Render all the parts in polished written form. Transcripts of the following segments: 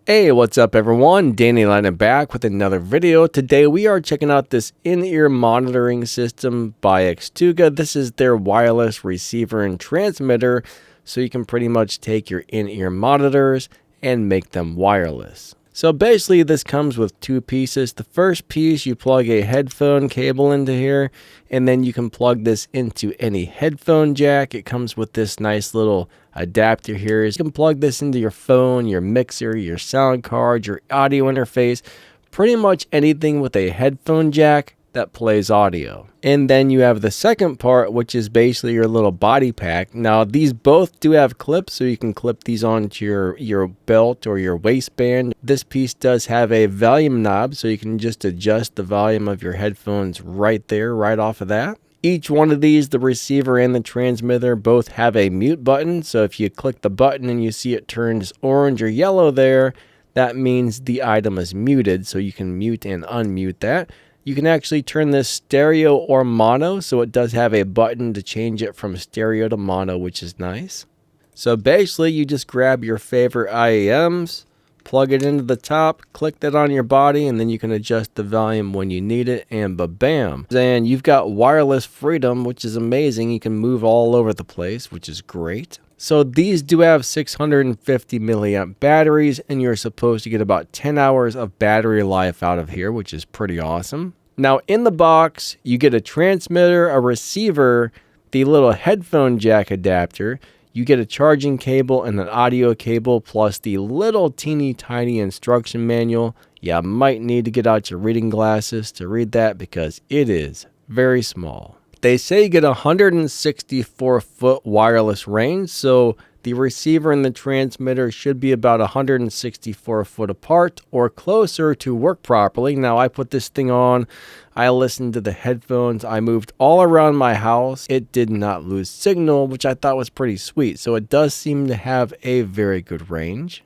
Hey, what's up everyone? Danny Lana back with another video. Today we are checking out this in-ear monitoring system by Xtuga. This is their wireless receiver and transmitter, so you can pretty much take your in-ear monitors and make them wireless. So basically this comes with two pieces. The first piece, you plug a headphone cable into here, and then you can plug this into any headphone jack. It comes with this nice little adapter here. You can plug this into your phone, your mixer, your sound card, your audio interface, pretty much anything with a headphone jack that plays audio. And then you have the second part, which is basically your little body pack. Now these both do have clips, so you can clip these onto your belt or your waistband. This piece does have a volume knob, so you can just adjust the volume of your headphones right there, right off of that. Each one of these, the receiver and the transmitter, both have a mute button. So if you click the button and you see it turns orange or yellow there, that means the item is muted, so you can mute and unmute that. You can actually turn this stereo or mono, so it does have a button to change it from stereo to mono, which is nice. So basically, you just grab your favorite IEMs, plug it into the top, click that on your body, and then you can adjust the volume when you need it, and ba-bam. And you've got wireless freedom, which is amazing. You can move all over the place, which is great. So these do have 650 milliamp batteries, and you're supposed to get about 10 hours of battery life out of here, which is pretty awesome. Now in the box, you get a transmitter, a receiver, the little headphone jack adapter, you get a charging cable and an audio cable, plus the little teeny tiny instruction manual. You might need to get out your reading glasses to read that because it is very small. They say you get a 164-foot wireless range, so the receiver and the transmitter should be about 164 foot apart or closer to work properly. Now I put this thing on, I listened to the headphones, I moved all around my house. It did not lose signal, which I thought was pretty sweet. So it does seem to have a very good range.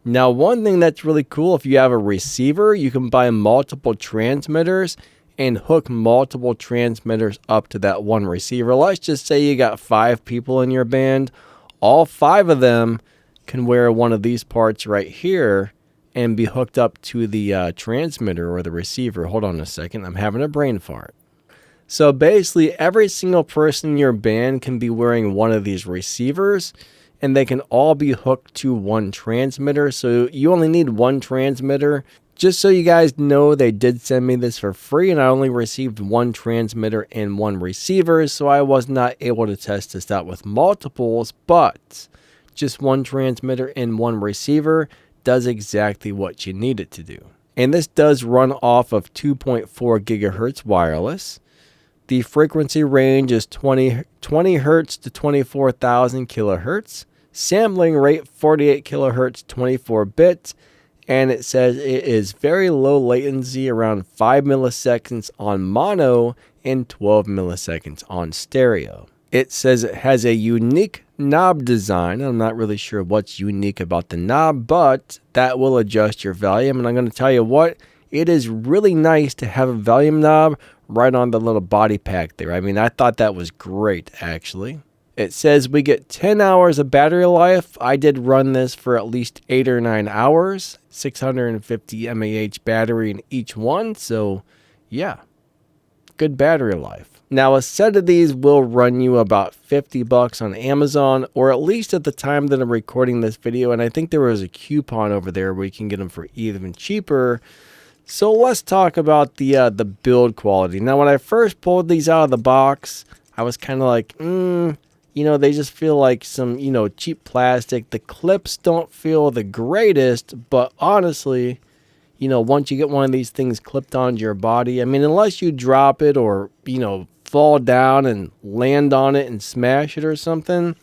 Now one thing that's really cool, if you have a receiver, you can buy multiple transmitters and hook multiple transmitters up to that one receiver. Let's just say you got 5 people in your band. All 5 of them can wear one of these parts right here and be hooked up to the transmitter or the receiver. Hold on a second, I'm having a brain fart. So basically every single person in your band can be wearing one of these receivers, and they can all be hooked to one transmitter. So you only need one transmitter. Just so you guys know, they did send me this for free, and I only received one transmitter and one receiver, so I was not able to test this out with multiples, but just one transmitter and one receiver does exactly what you need it to do. And this does run off of 2.4 gigahertz wireless. The frequency range is 20 hertz to 24,000 kilohertz. Sampling rate 48 kilohertz, 24 bits. And it says it is very low latency, around 5 milliseconds on mono and 12 milliseconds on stereo. It says it has a unique knob design. I'm not really sure what's unique about the knob, but that will adjust your volume. And I'm going to tell you what, it is really nice to have a volume knob right on the little body pack there. I mean, I thought that was great, actually. It says we get 10 hours of battery life. I did run this for at least 8 or 9 hours. 650 mAh battery in each one. So yeah, good battery life. Now a set of these will run you about $50 on Amazon, or at least at the time that I'm recording this video. And I think there was a coupon over there where you can get them for even cheaper. So let's talk about the build quality. Now when I first pulled these out of the box, I was kind of like, you know, they just feel like some, you know, cheap plastic. The clips don't feel the greatest, but honestly, you know, once you get one of these things clipped onto your body, I mean, unless you drop it or, you know, fall down and land on it and smash it or something,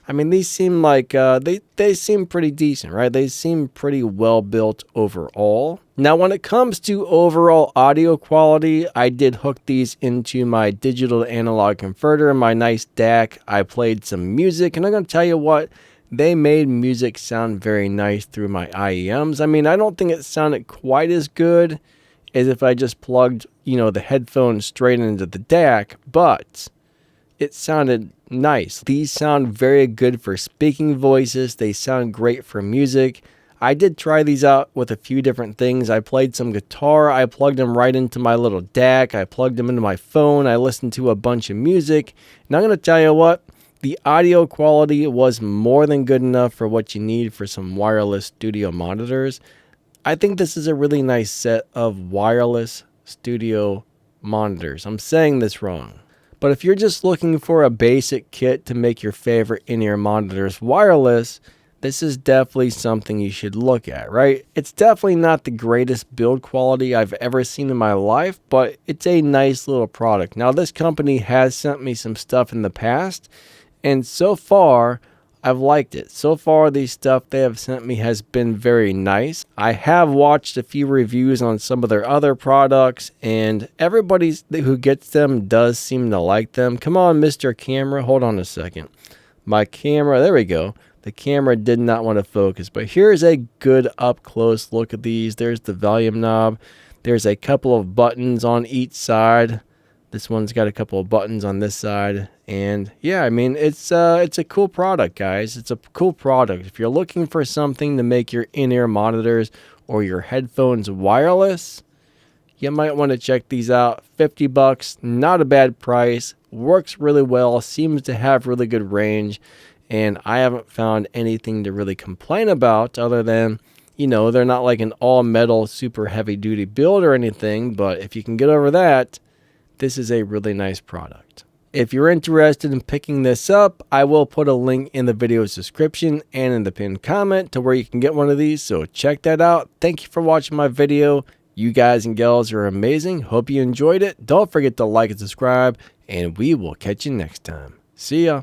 I mean, these seem like, they seem pretty decent, right? They seem pretty well built overall. Now, when it comes to overall audio quality, I did hook these into my digital to analog converter, my nice DAC. I played some music, and I'm going to tell you what, they made music sound very nice through my IEMs. I mean, I don't think it sounded quite as good as if I just plugged, you know, the headphones straight into the DAC, but it sounded nice. These sound very good for speaking voices. They sound great for music. I did try these out with a few different things. I played some guitar. I plugged them right into my little DAC. I plugged them into my phone. I listened to a bunch of music. And I'm going to tell you what, the audio quality was more than good enough for what you need for some wireless studio monitors. I think this is a really nice set of wireless studio monitors. I'm saying this wrong. But if you're just looking for a basic kit to make your favorite in-ear monitors wireless, this is definitely something you should look at, right? It's definitely not the greatest build quality I've ever seen in my life, but it's a nice little product. Now, this company has sent me some stuff in the past, and so far, I've liked it. So far, the stuff they have sent me has been very nice. I have watched a few reviews on some of their other products, and everybody who gets them does seem to like them. Come on, Mr. Camera. Hold on a second. My camera, there we go. The camera did not want to focus, but here's a good up-close look at these. There's the volume knob. There's a couple of buttons on each side. This one's got a couple of buttons on this side. And yeah, I mean, it's a cool product, guys. It's a cool product. If you're looking for something to make your in-ear monitors or your headphones wireless, you might want to check these out. $50, not a bad price. Works really well, seems to have really good range. And I haven't found anything to really complain about other than, you know, they're not like an all-metal, super heavy-duty build or anything. But if you can get over that, this is a really nice product. If you're interested in picking this up, I will put a link in the video's description and in the pinned comment to where you can get one of these. So check that out. Thank you for watching my video. You guys and gals are amazing. Hope you enjoyed it. Don't forget to like and subscribe, and we will catch you next time. See ya.